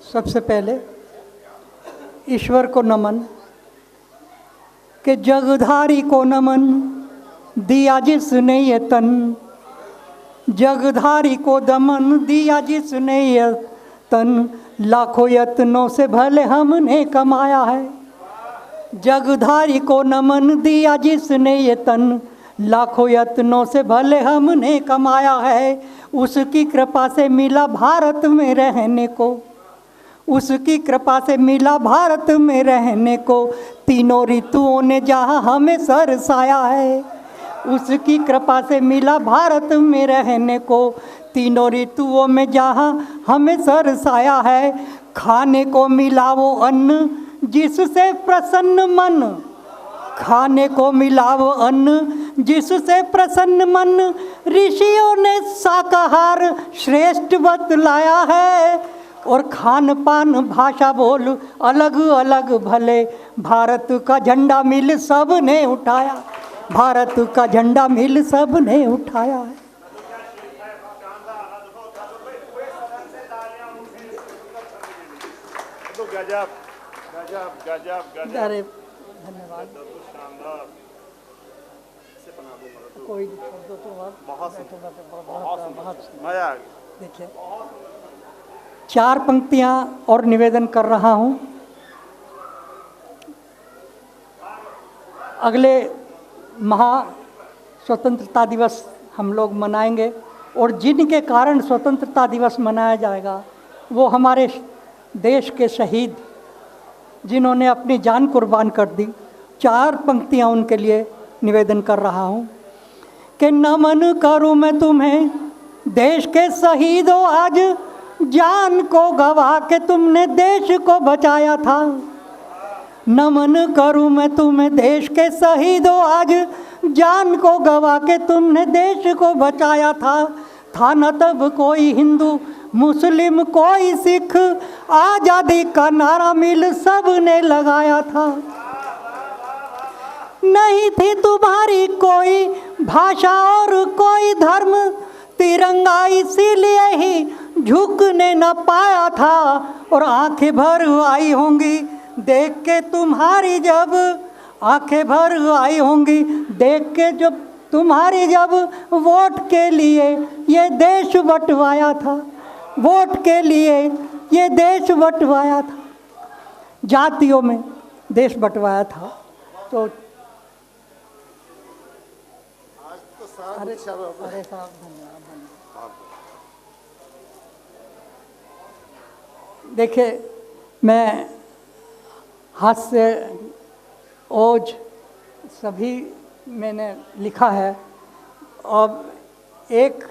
सबसे पहले ईश्वर को नमन कि जगधारी को नमन दिया जिसने ये तन, जगधारी को दमन दिया जिसने ये तन, लाखों यत्नों से भले हमने कमाया है। जगधारी को नमन दिया जिसने ये तन, लाखों यत्नों से भले हमने कमाया है। उसकी कृपा से मिला भारत में रहने को, उसकी कृपा से मिला भारत में रहने को, तीनों ऋतुओं ने जहाँ हमें सरसाया है। उसकी कृपा से मिला भारत में रहने को, तीनों ऋतुओं में जहाँ हमें सरसाया है। खाने को मिला वो अन्न जिससे प्रसन्न मन, खाने को मिला वो अन्न जिससे प्रसन्न मन, ऋषियों ने शाकाहार श्रेष्ठ बतलाया है। और खान पान भाषा बोल अलग अलग भले, भारत का झंडा मिल सब ने उठाया, भारत का झंडा मिल सब ने उठाया है। गजब गजब गजब गजब। अरे धन्यवाद। कोई शब्दों तो बहुत मजा। देखिए 4 पंक्तियां और निवेदन कर रहा हूं। अगले महा स्वतंत्रता दिवस हम लोग मनाएंगे और जिनके कारण स्वतंत्रता दिवस मनाया जाएगा वो हमारे देश के शहीद जिन्होंने अपनी जान कुर्बान कर दी। 4 पंक्तियां उनके लिए निवेदन कर रहा हूं कि नमन करूं मैं तुम्हें देश के शहीदों, आज जान को गवा के तुमने देश को बचाया था। नमन करूं मैं तुम्हें देश के शहीदों, आज जान को गवा के तुमने देश को बचाया था न तब कोई हिंदू मुस्लिम कोई सिख, आज़ादी का नारा मिल सब ने लगाया था। नहीं थी तुम्हारी कोई भाषा और कोई धर्म, तिरंगा इसीलिए ही झुकने न पाया था। और आंखें भर आई होंगी देख के तुम्हारी जब, आंखें भर आई होंगी देख के जब तुम्हारी जब वोट के लिए ये देश बंटवाया था, वोट के लिए ये देश बंटवाया था, जातियों में देश बंटवाया था। तो अरे साहब धन्यवाद। देखिए मैं हास्य ओज सभी मैंने लिखा है और एक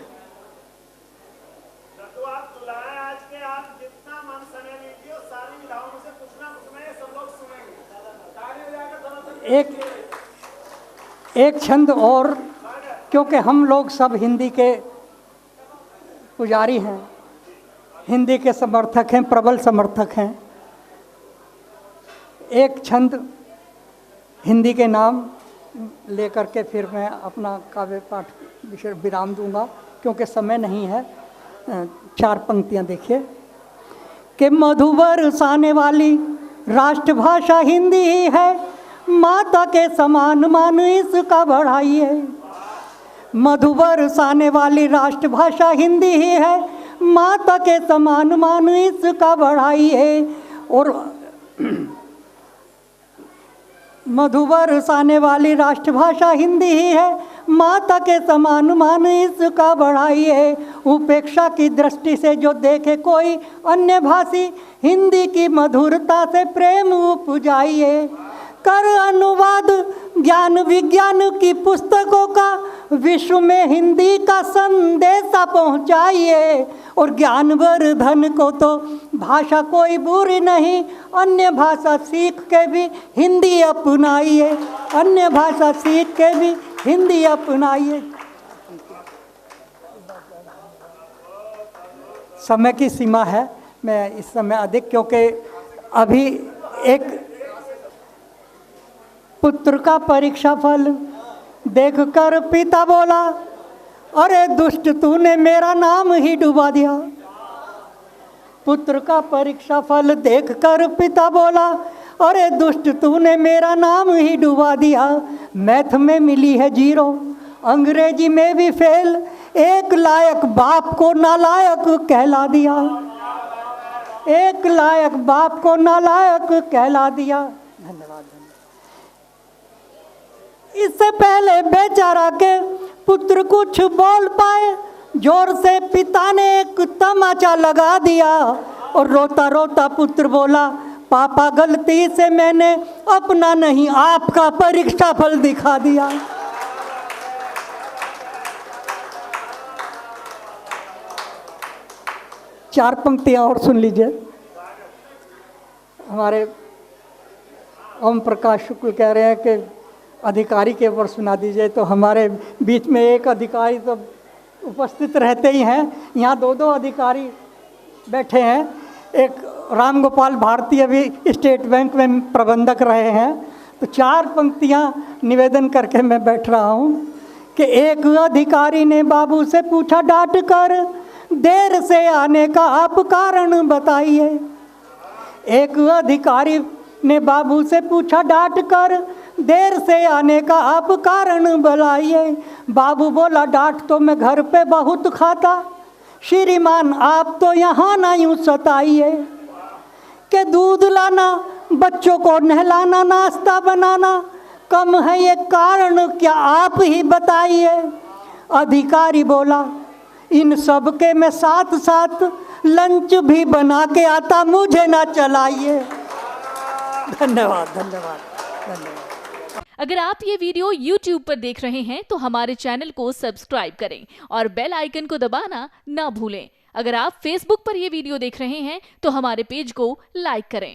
एक छंद और, क्योंकि हम लोग सब हिंदी के पुजारी हैं, हिंदी के समर्थक हैं, प्रबल समर्थक हैं। एक छंद हिंदी के नाम लेकर के फिर मैं अपना काव्य पाठ विषय विराम दूंगा क्योंकि समय नहीं है। 4 पंक्तियां देखिए कि मधुवर साने वाली राष्ट्रभाषा हिंदी ही है, माता के समान मान इसका बढ़ाइए। मधुवर साने वाली राष्ट्रभाषा हिंदी ही है, माता के समान मान इसका बढ़ाइए। और मधुवर साने वाली राष्ट्रभाषा हिंदी ही है, माता के समान मान इसका बढ़ाइए। उपेक्षा की दृष्टि से जो देखे कोई अन्य भाषी, हिंदी की मधुरता से प्रेम उपजाइए। कर अनुवाद ज्ञान विज्ञान की पुस्तकों का, विश्व में हिंदी का संदेशा पहुंचाइए। और ज्ञानवर्धन को तो भाषा कोई बुरी नहीं, अन्य भाषा सीख के भी हिंदी अपनाइए, अन्य भाषा सीख के भी हिंदी अपनाइए। समय की सीमा है, मैं इस समय अधिक, क्योंकि अभी एक पुत्र का परीक्षा फल देखकर पिता बोला, अरे दुष्ट तूने मेरा नाम ही डुबा दिया। पुत्र का परीक्षा फल देखकर पिता बोला, अरे दुष्ट तूने मेरा नाम ही डुबा दिया। मैथ में मिली है 0, अंग्रेजी में भी फेल, एक लायक बाप को नालायक कहला दिया। एक लायक बाप को नालायक कहला दिया। धन्यवाद। इससे पहले बेचारा के पुत्र कुछ बोल पाए, जोर से पिता ने एक तमाचा लगा दिया और रोता रोता पुत्र बोला, पापा गलती से मैंने अपना नहीं आपका परीक्षा फल दिखा दिया। चार पंक्तियां और सुन लीजिए। हमारे ओम प्रकाश शुक्ल कह रहे हैं कि अधिकारी के ऊपर सुना दीजिए, तो हमारे बीच में एक अधिकारी तो उपस्थित रहते ही हैं, यहाँ 2 अधिकारी बैठे हैं। एक राम गोपाल भारती अभी स्टेट बैंक में प्रबंधक रहे हैं। तो 4 पंक्तियाँ निवेदन करके मैं बैठ रहा हूँ कि एक अधिकारी ने बाबू से पूछा डांट कर, देर से आने का आप कारण बताइए। एक अधिकारी ने बाबू से पूछा डांट कर, देर से आने का आप कारण बताइए। बाबू बोला, डांट तो मैं घर पे बहुत खाता, श्रीमान आप तो यहाँ ना यूँ सताइए। कि दूध लाना, बच्चों को नहलाना, नाश्ता बनाना कम है ये कारण, क्या आप ही बताइए। अधिकारी बोला, इन सब के मैं साथ साथ लंच भी बना के आता, मुझे ना चलाइए। धन्यवाद धन्यवाद धन्यवाद। अगर आप ये वीडियो YouTube पर देख रहे हैं तो हमारे चैनल को सब्सक्राइब करें और बेल आइकन को दबाना ना भूलें। अगर आप Facebook पर ये वीडियो देख रहे हैं तो हमारे पेज को लाइक करें।